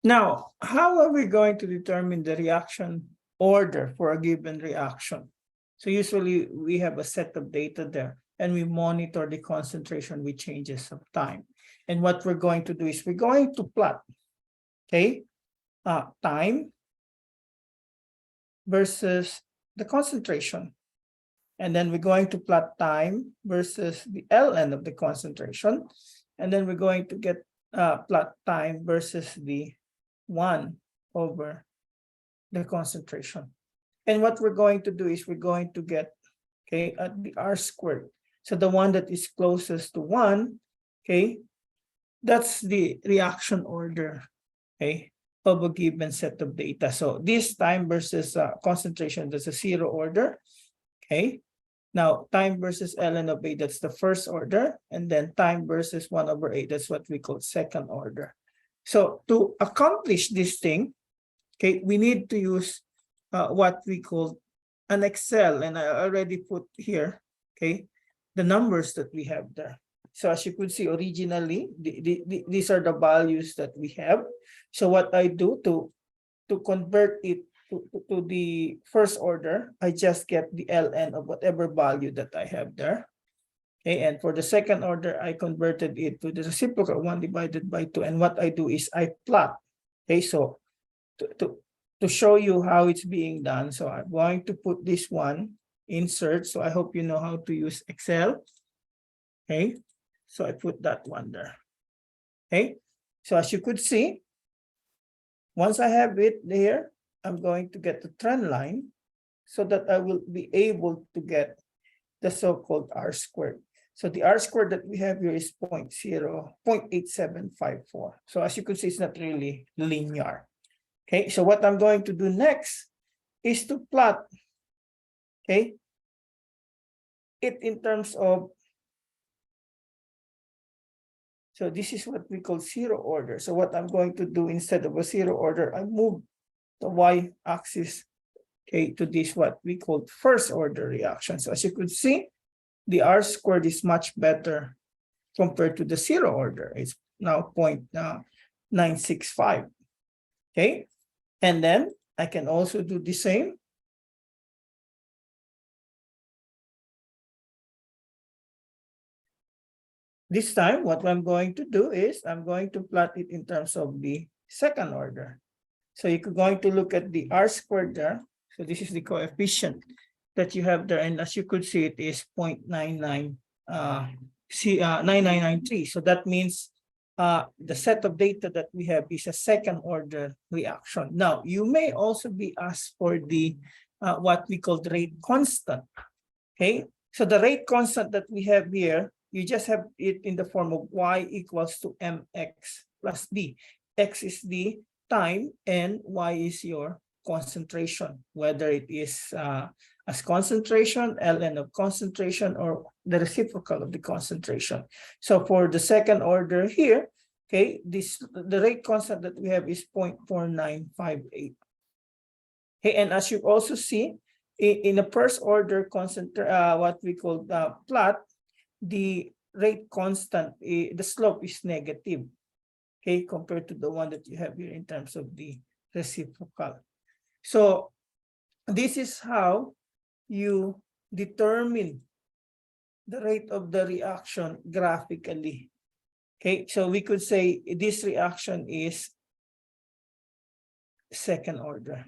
Now, how are we going to determine the reaction order for a given reaction? So usually we have a set of data there and we monitor the concentration with changes of time. And what we're going to do is we're going to plot, okay, time versus the concentration. And then we're going to plot time versus the ln of the concentration. And then we're going to get plot time versus the 1 over the concentration. And what we're going to do is we're going to get, okay, the r squared. So the one that is closest to 1, okay, that's the reaction order, okay, of a given set of data. So this time versus concentration, that's a 0 order, okay. Now, time versus ln of A, that's the first order. And then time versus 1 over A, that's what we call second order. So to accomplish this thing, okay, we need to use what we call an Excel. And I already put here, okay, the numbers that we have there. So as you could see, originally, these are the values that we have. So what I do to convert it to the first order, I just get the ln of whatever value that I have there. Okay, and for the second order, I converted it to the reciprocal 1 divided by 2. And what I do is I plot. Okay, so to show you how it's being done, so I'm going to put this one, insert. So I hope you know how to use Excel. Okay, so I put that one there. Okay, so as you could see, once I have it there, I'm going to get the trend line so that I will be able to get the so-called r squared. So the r squared that we have here is 0.8754. So as you can see, it's not really linear. Okay, so what I'm going to do next is to plot, okay, it in terms of, so this is what we call 0 order. So what I'm going to do, instead of a 0 order, I move the y-axis, okay, to this what we call first order reaction. So as you could see, the r squared is much better compared to the 0 order. It's now 0.965. Okay, and then I can also do the same. This time, what I'm going to do is I'm going to plot it in terms of the second order. So you're going to look at the r squared there. So this is the coefficient that you have there. And as you could see, it is 0.9993. So that means the set of data that we have is a second order reaction. Now, you may also be asked for the what we call the rate constant. Okay, so the rate constant that we have here, you just have it in the form of y equals to mx plus d. X is the time and y is your concentration, whether it is as concentration, ln of concentration, or the reciprocal of the concentration. So for the second order here, okay, the rate constant that we have is 0.4958. Okay, and as you also see, in the first order what we call the plot, the rate constant, the slope is negative, okay, compared to the one that you have here in terms of the reciprocal. So this is how you determine the rate of the reaction graphically. Okay, so we could say this reaction is second order.